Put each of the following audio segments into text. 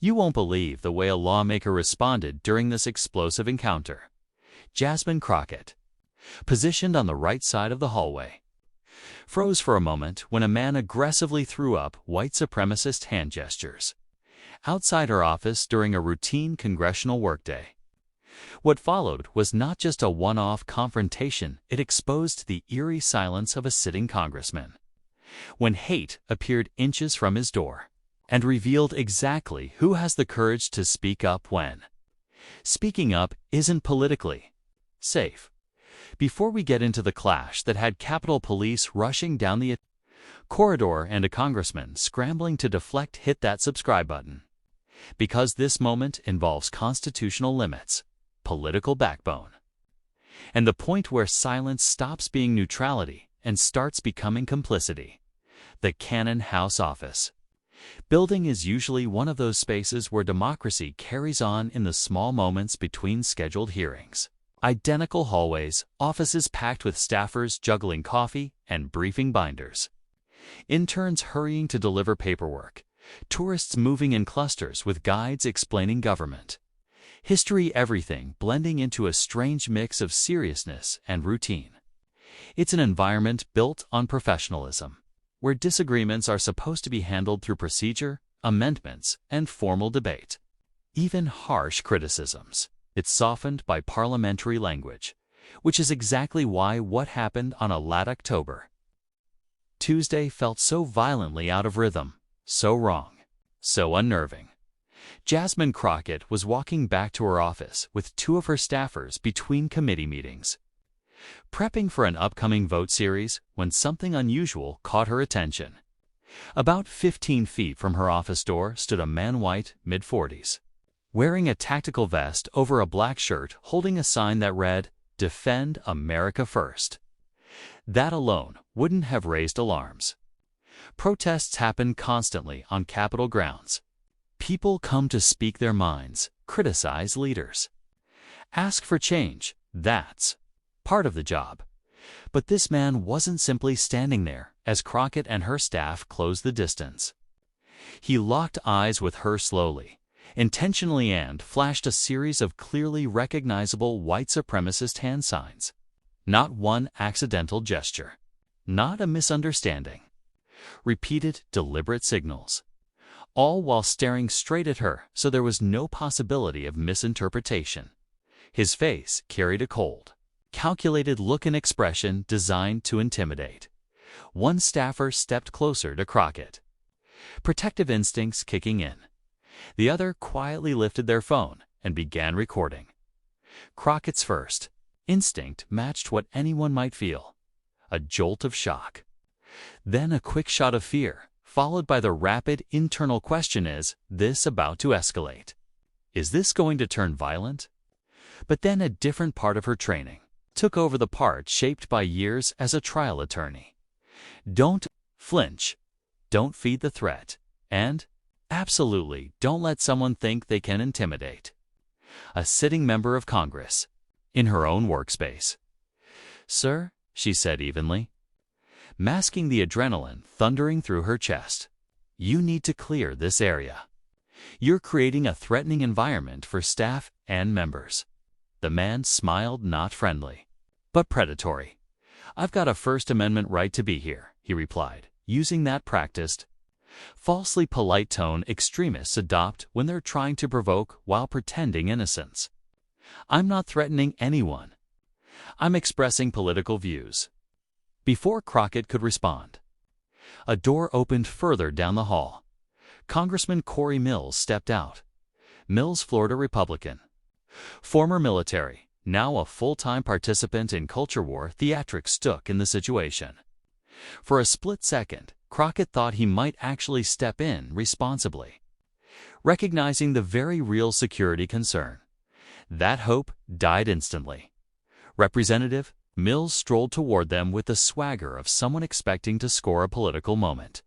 You won't believe the way a lawmaker responded during this explosive encounter. Jasmine Crockett, positioned on the right side of the hallway, froze for a moment when a man aggressively threw up white supremacist hand gestures outside her office during a routine congressional workday. What followed was not just a one-off confrontation, it exposed the eerie silence of a sitting congressman. When hate appeared inches from his door and revealed exactly who has the courage to speak up when speaking up isn't politically safe. Before we get into the clash that had Capitol Police rushing down the corridor and a congressman scrambling to deflect, hit that subscribe button. Because this moment involves constitutional limits, political backbone, and the point where silence stops being neutrality and starts becoming complicity. The Cannon House Office building is usually one of those spaces where democracy carries on in the small moments between scheduled hearings. Identical hallways, offices packed with staffers juggling coffee and briefing binders, interns hurrying to deliver paperwork, tourists moving in clusters with guides explaining government history, everything blending into a strange mix of seriousness and routine. It's an environment built on professionalism, where disagreements are supposed to be handled through procedure, amendments, and formal debate. Even harsh criticisms, it's softened by parliamentary language, which is exactly why what happened on a late October Tuesday felt so violently out of rhythm, so wrong, so unnerving. Jasmine Crockett was walking back to her office with two of her staffers between committee meetings, prepping for an upcoming vote series when something unusual caught her attention. About 15 feet from her office door stood a man, white, mid-40s, wearing a tactical vest over a black shirt, holding a sign that read, "Defend America First." That alone wouldn't have raised alarms. Protests happen constantly on Capitol grounds. People come to speak their minds, criticize leaders, ask for change. That's part of the job. But this man wasn't simply standing there as Crockett and her staff closed the distance. He locked eyes with her slowly, intentionally, and flashed a series of clearly recognizable white supremacist hand signs. Not one accidental gesture, not a misunderstanding. Repeated, deliberate signals, all while staring straight at her, so there was no possibility of misinterpretation. His face carried a cold, calculated look and expression designed to intimidate. One staffer stepped closer to Crockett, protective instincts kicking in. The other quietly lifted their phone and began recording. Crockett's first instinct matched what anyone might feel: a jolt of shock. Then a quick shot of fear, followed by the rapid internal question: is this about to escalate? Is this going to turn violent? But then a different part of her training took over, the part shaped by years as a trial attorney. Don't flinch, don't feed the threat, and absolutely don't let someone think they can intimidate a sitting member of Congress in her own workspace. "Sir," she said evenly, masking the adrenaline thundering through her chest, "you need to clear this area. You're creating a threatening environment for staff and members." The man smiled, not friendly, but predatory. "I've got a First Amendment right to be here," he replied, using that practiced, falsely polite tone extremists adopt when they're trying to provoke while pretending innocence. "I'm not threatening anyone. I'm expressing political views." Before Crockett could respond, a door opened further down the hall. Congressman Cory Mills stepped out. Mills, Florida Republican, former military, now a full-time participant in culture war theatrics, stood in the situation. For a split second, Crockett thought he might actually step in responsibly, recognizing the very real security concern. That hope died instantly. "Representative," Mills strolled toward them with the swagger of someone expecting to score a political moment.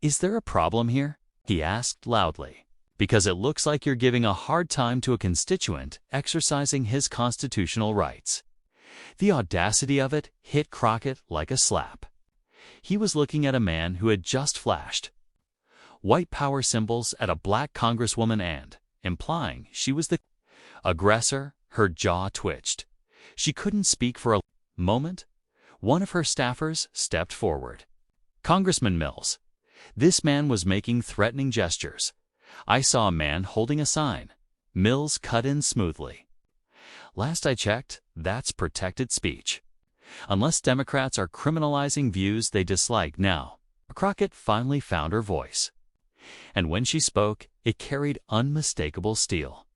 "Is there a problem here?" he asked loudly. "Because it looks like you're giving a hard time to a constituent exercising his constitutional rights." The audacity of it hit Crockett like a slap. He was looking at a man who had just flashed white power symbols at a black congresswoman and, implying she was the aggressor. Her jaw twitched. She couldn't speak for a moment. One of her staffers stepped forward. "Congressman Mills, this man was making threatening gestures. I saw a man holding a sign." Mills cut in smoothly. "Last I checked, that's protected speech. Unless Democrats are criminalizing views they dislike now." Crockett finally found her voice. And when she spoke, it carried unmistakable steel.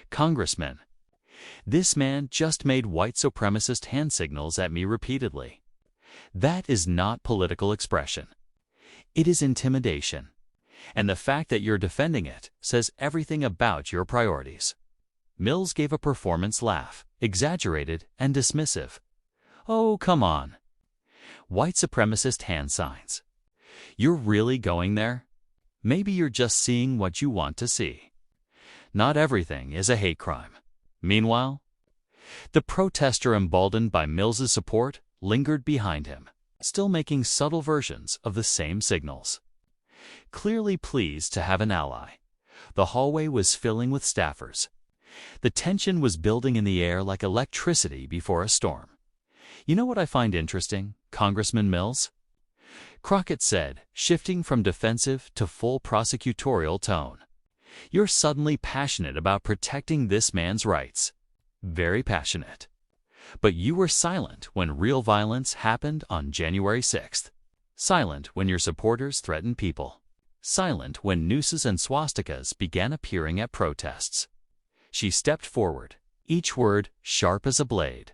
"Congressman, this man just made white supremacist hand signals at me repeatedly. That is not political expression. It is intimidation. And the fact that you're defending it says everything about your priorities." Mills gave a performance laugh, exaggerated and dismissive. "Oh, come on. White supremacist hand signs. You're really going there? Maybe you're just seeing what you want to see. Not everything is a hate crime." Meanwhile, the protester, emboldened by Mills's support, lingered behind him, still making subtle versions of the same signals. Clearly pleased to have an ally, the hallway was filling with staffers. The tension was building in the air like electricity before a storm. "You know what I find interesting, Congressman Mills?" Crockett said, shifting from defensive to full prosecutorial tone. "You're suddenly passionate about protecting this man's rights. Very passionate. But you were silent when real violence happened on January 6th. Silent when your supporters threatened people. Silent when nooses and swastikas began appearing at protests." She stepped forward, each word sharp as a blade.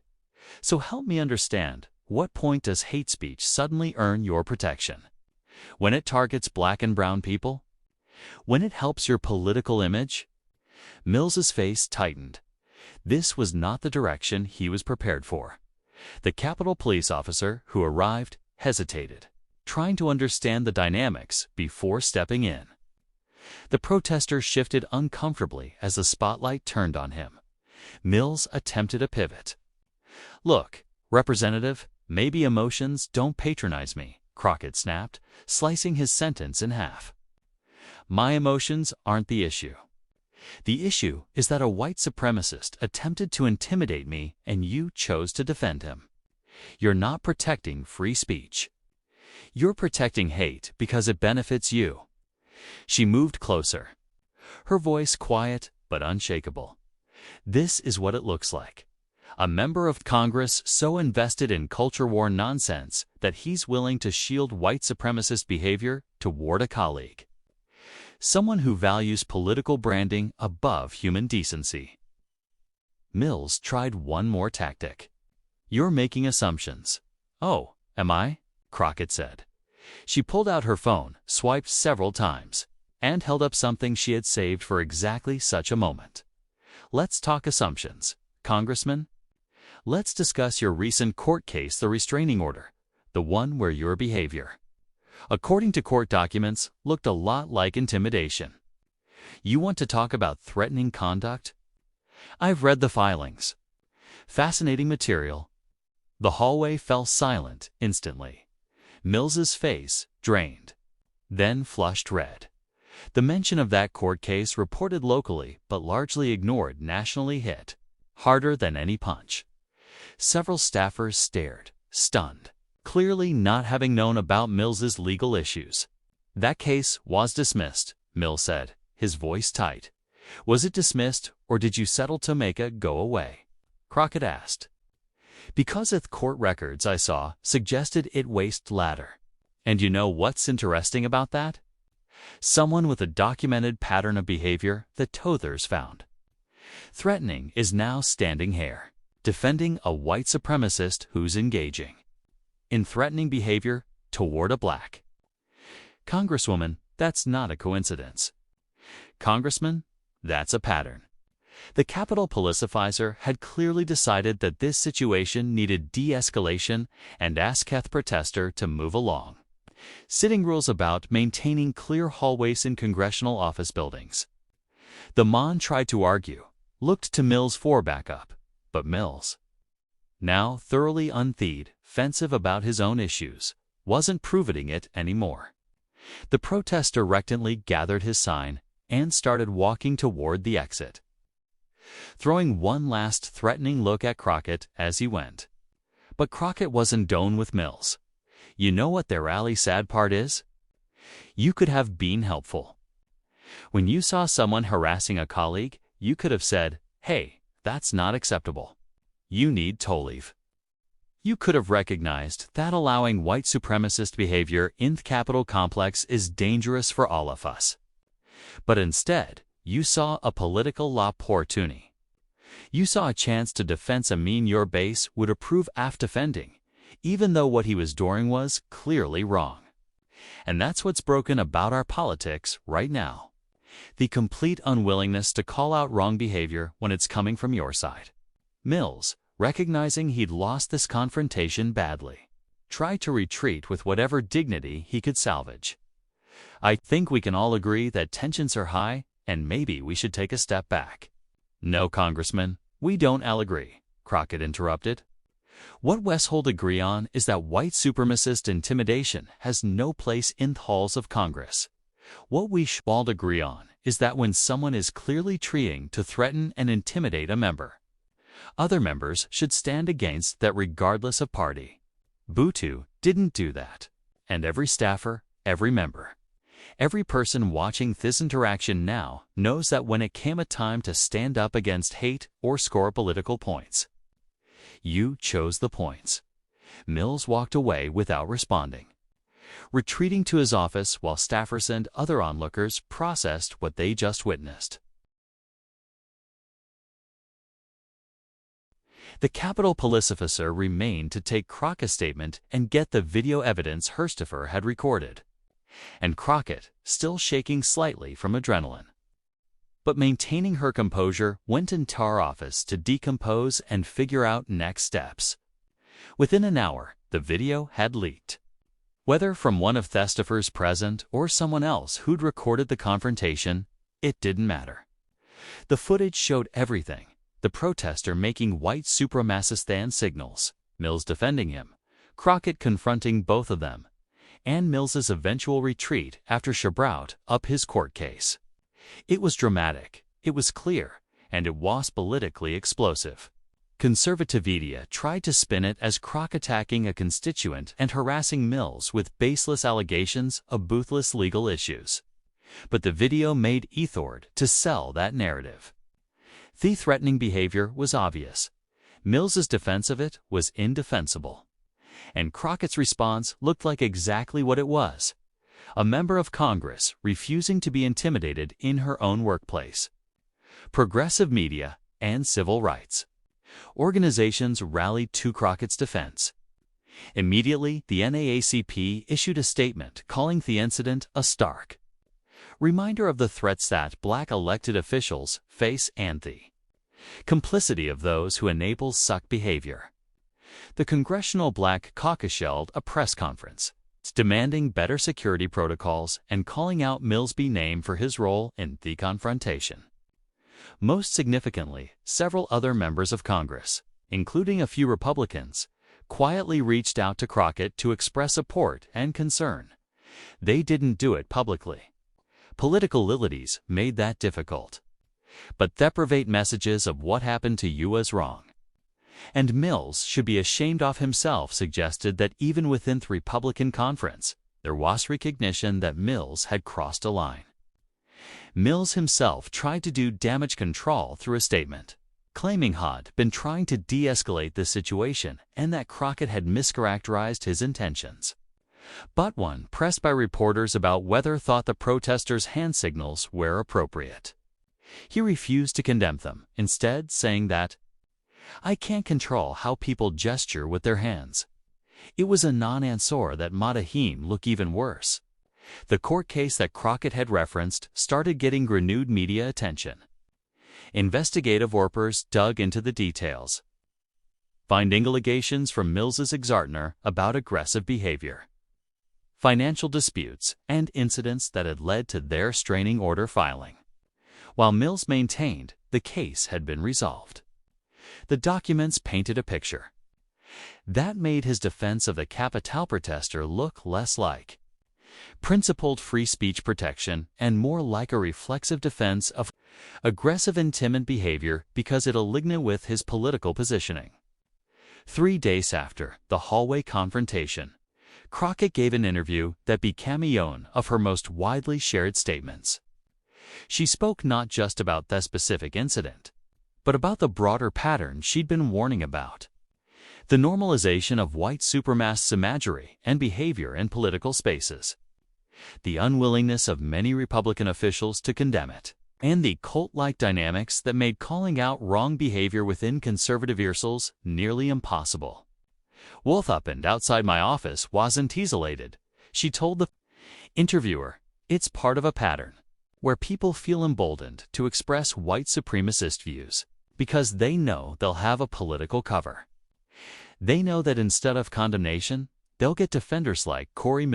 "So help me understand, what point does hate speech suddenly earn your protection? When it targets black and brown people? When it helps your political image?" Mills's face tightened. This was not the direction he was prepared for. The Capitol Police officer who arrived hesitated, trying to understand the dynamics before stepping in. The protester shifted uncomfortably as the spotlight turned on him. Mills attempted a pivot. "Look, Representative, maybe emotions don't patronize me," Crockett snapped, slicing his sentence in half. "My emotions aren't the issue. The issue is that a white supremacist attempted to intimidate me and you chose to defend him. You're not protecting free speech. You're protecting hate because it benefits you." She moved closer, her voice quiet but unshakable. "This is what it looks like. A member of Congress so invested in culture war nonsense that he's willing to shield white supremacist behavior toward a colleague. Someone who values political branding above human decency." Mills tried one more tactic. "You're making assumptions." "Oh, am I?" Crockett said. She pulled out her phone, swiped several times, and held up something she had saved for exactly such a moment. "Let's talk assumptions, Congressman. Let's discuss your recent court case, the restraining order, the one where your behavior, according to court documents, looked a lot like intimidation. You want to talk about threatening conduct? I've read the filings. Fascinating material." The hallway fell silent instantly. Mills's face drained, then flushed red. The mention of that court case, reported locally but largely ignored nationally, hit harder than any punch. Several staffers stared, stunned, clearly not having known about Mills's legal issues. "That case was dismissed," Mills said, his voice tight. "Was it dismissed, or did you settle to make it go away?" Crockett asked. "Because the court records I saw suggested it waste ladder. And you know what's interesting about that? Someone with a documented pattern of behavior that Tothers found. Threatening is now standing here, defending a white supremacist who's engaging in threatening behavior toward a black. Congresswoman, that's not a coincidence. Congressman, that's a pattern." The Capitol Police officer had clearly decided that this situation needed de-escalation and asked the protester to move along, citing rules about maintaining clear hallways in congressional office buildings. The Mon tried to argue, looked to Mills for backup, but Mills, now thoroughly unthied, offensive about his own issues, wasn't proving it anymore. The protester reluctantly gathered his sign and started walking toward the exit, throwing one last threatening look at Crockett as he went. But Crockett wasn't done with Mills. You know what the really sad part is? You could have been helpful. When you saw someone harassing a colleague, you could have said, "Hey, that's not acceptable. You need to leave." You could have recognized that allowing white supremacist behavior in the Capitol complex is dangerous for all of us. But instead, you saw a political opportunity. You saw a chance to defend a mean your base would approve of defending, even though what he was doing was clearly wrong. And that's what's broken about our politics right now. The complete unwillingness to call out wrong behavior when it's coming from your side. Mills, recognizing he'd lost this confrontation badly, tried to retreat with whatever dignity he could salvage. I think we can all agree that tensions are high and maybe we should take a step back. No, Congressman, we don't all agree, Crockett interrupted. What Westhold agree on is that white supremacist intimidation has no place in the halls of Congress. What we should all agree on is that when someone is clearly trying to threaten and intimidate a member, other members should stand against that regardless of party. Bhutto didn't do that. And every staffer, every member, every person watching this interaction now knows that when it came a time to stand up against hate or score political points, you chose the points. Mills walked away without responding, retreating to his office while staffers and other onlookers processed what they just witnessed. The Capitol police officer remained to take Crockett's statement and get the video evidence Herstifer had recorded. And Crockett, still shaking slightly from adrenaline, but maintaining her composure, went into our office to decompose and figure out next steps. Within an hour, the video had leaked. Whether from one of Thestifer's present or someone else who'd recorded the confrontation, it didn't matter. The footage showed everything. The protester making white supremacist signals, Mills defending him, Crockett confronting both of them, and Mills's eventual retreat after Shabrout up his court case. It was dramatic, it was clear, and it was politically explosive. Conservative media tried to spin it as Crockett attacking a constituent and harassing Mills with baseless allegations of boothless legal issues. But the video made Ethord to sell that narrative. The threatening behavior was obvious. Mills's defense of it was indefensible. And Crockett's response looked like exactly what it was: a member of Congress refusing to be intimidated in her own workplace. Progressive media and civil rights organizations rallied to Crockett's defense. Immediately, the NAACP issued a statement calling the incident a stark reminder of the threats that black elected officials face and the complicity of those who enable such behavior. The Congressional Black Caucus held a press conference, demanding better security protocols and calling out Mills's name for his role in the confrontation. Most significantly, several other members of Congress, including a few Republicans, quietly reached out to Crockett to express support and concern. They didn't do it publicly. Political loyalties made that difficult. But the private messages of what happened to you was wrong. And Mills should be ashamed of himself suggested that even within the Republican conference, there was recognition that Mills had crossed a line. Mills himself tried to do damage control through a statement, claiming he'd been trying to de-escalate the situation and that Crockett had mischaracterized his intentions. But when pressed by reporters about whether thought the protesters' hand signals were appropriate, he refused to condemn them, instead saying that, "I can't control how people gesture with their hands. It was a non-answer that made him look even worse." The court case that Crockett had referenced started getting renewed media attention. Investigative reporters dug into the details, finding allegations from Mills's ex-partner about aggressive behavior, financial disputes, and incidents that had led to their restraining order filing. While Mills maintained the case had been resolved, the documents painted a picture that made his defense of the Capitol protester look less like principled free speech protection, and more like a reflexive defense of aggressive intimate behavior because it aligned with his political positioning. 3 days after the hallway confrontation, Crockett gave an interview that became one of her most widely shared statements. She spoke not just about that specific incident, but about the broader pattern she'd been warning about: the normalization of white supremacist imagery and behavior in political spaces, the unwillingness of many Republican officials to condemn it, and the cult-like dynamics that made calling out wrong behavior within conservative circles nearly impossible. "What happened outside my office wasn't isolated," she told the interviewer. "It's part of a pattern where people feel emboldened to express white supremacist views because they know they'll have a political cover. They know that instead of condemnation, they'll get defenders like Cory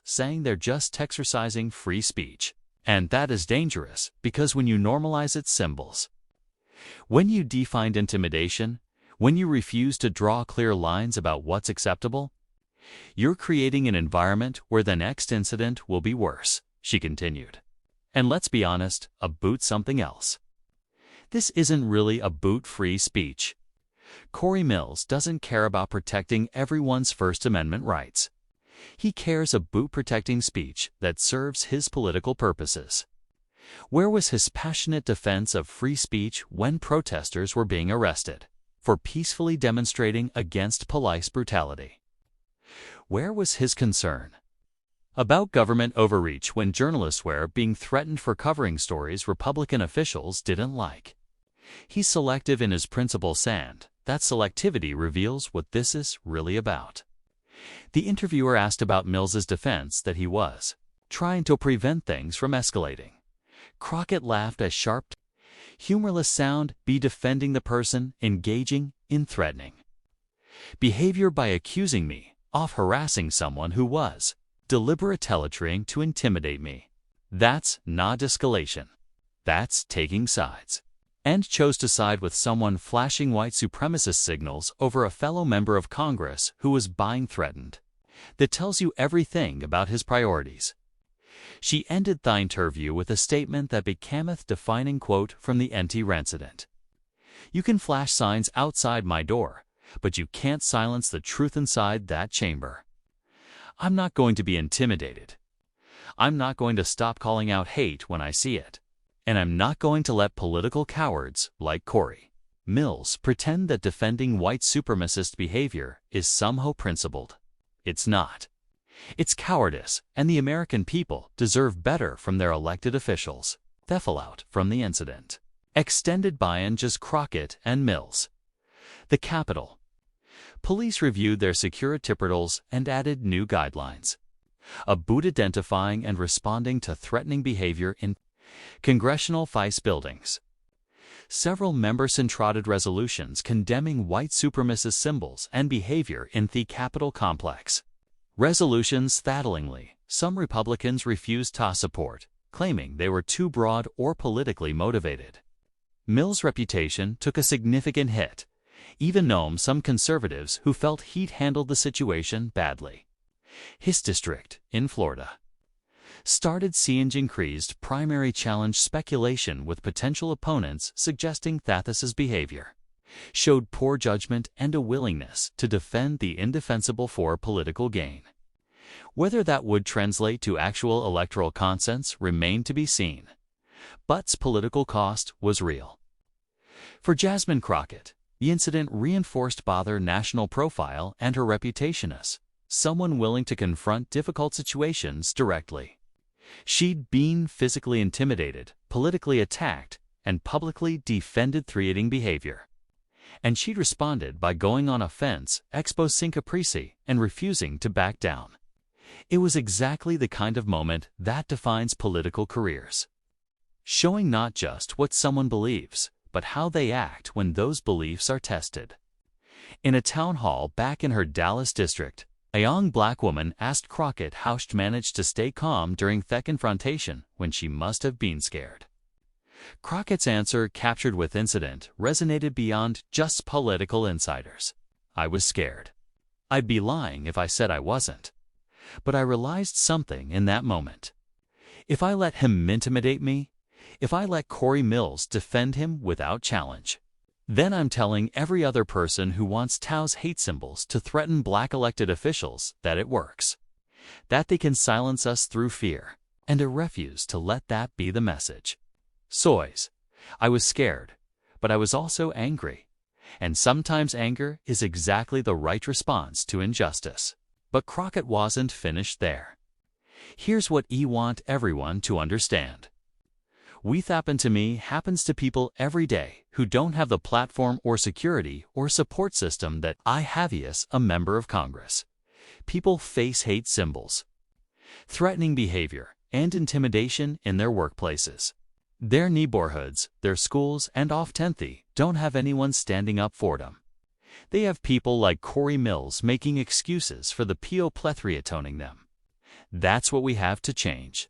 saying they're just exercising free speech. And that is dangerous because when you normalize its symbols, when you define intimidation, when you refuse to draw clear lines about what's acceptable, you're creating an environment where the next incident will be worse," she continued. "And let's be honest, about something else. This isn't really about free speech. Cory doesn't care about protecting everyone's First Amendment rights. He cares about protecting speech that serves his political purposes. Where was his passionate defense of free speech when protesters were being arrested for peacefully demonstrating against police brutality? Where was his concern about government overreach when journalists were being threatened for covering stories Republican officials didn't like? He's selective in his principles, and that selectivity reveals what this is really about." The interviewer asked about Mills's defense that he was trying to prevent things from escalating. Crockett laughed a sharp, humorless sound, "Be defending the person engaging in threatening behavior by accusing me of harassing someone who was deliberately trying to intimidate me. That's not escalation. That's taking sides." And chose to side with someone flashing white supremacist signals over a fellow member of Congress who was being threatened. That tells you everything about his priorities. She ended the interview with a statement that became a defining quote from the incident: "You can flash signs outside my door, but you can't silence the truth inside that chamber. I'm not going to be intimidated. I'm not going to stop calling out hate when I see it. And I'm not going to let political cowards like Cory pretend that defending white supremacist behavior is somehow principled. It's not. It's cowardice, and the American people deserve better from their elected officials." The fallout from the incident extended beyond just Crockett and Mills. The Capitol Police reviewed their security protocols and added new guidelines about identifying and responding to threatening behavior in congressional vice buildings. Several members introduced resolutions condemning white supremacist symbols and behavior in the Capitol complex. Resolutions startlingly, some Republicans refused to support, claiming they were too broad or politically motivated. Mill's reputation took a significant hit, even though some conservatives who felt he'd handled the situation badly. His district, in Florida, started seeing increased primary challenge speculation, with potential opponents suggesting Thathis's behavior showed poor judgment and a willingness to defend the indefensible for political gain. Whether that would translate to actual electoral consents remained to be seen, but's political cost was real. For Jasmine Crockett, the incident reinforced both her national profile and her reputation as someone willing to confront difficult situations directly. She'd been physically intimidated, politically attacked, and publicly defended threatening behavior. And she'd responded by going on offense, exposing caprice, and refusing to back down. It was exactly the kind of moment that defines political careers, showing not just what someone believes, but how they act when those beliefs are tested. In a town hall back in her Dallas district, a young black woman asked Crockett how she managed to stay calm during the confrontation when she must have been scared. Crockett's answer, captured with incident, resonated beyond just political insiders. "I was scared. I'd be lying if I said I wasn't. But I realized something in that moment. If I let him intimidate me, if I let Cory Mills defend him without challenge, then I'm telling every other person who wants Tao's hate symbols to threaten black elected officials that it works, that they can silence us through fear, and I refuse to let that be the message. Soys. I was scared, but I was also angry. And sometimes anger is exactly the right response to injustice. But Crockett wasn't finished there. Here's what I want everyone to understand. What happened to me happens to people every day who don't have the platform or security or support system that I have as a member of Congress. People face hate symbols, threatening behavior, and intimidation in their workplaces. Their neighborhoods, their schools, and often they don't have anyone standing up for them. They have people like Cory Mills making excuses for the PO plethora toning them. That's what we have to change.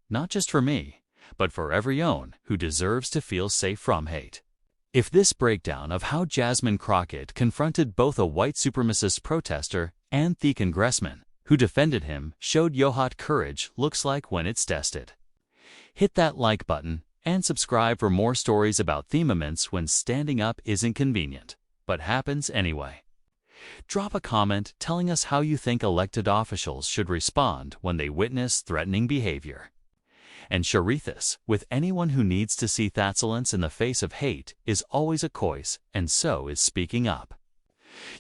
Not just for me, but for everyone who deserves to feel safe from hate. If this breakdown of how Jasmine Crockett confronted both a white supremacist protester and the congressman who defended him showed you what courage looks like when it's tested, hit that like button and subscribe for more stories about the moments when standing up isn't convenient, but happens anyway. Drop a comment telling us how you think elected officials should respond when they witness threatening behavior. And share this with anyone who needs to see that silence in the face of hate is always a choice, and so is speaking up.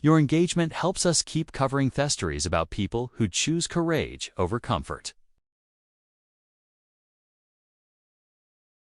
Your engagement helps us keep covering stories about people who choose courage over comfort.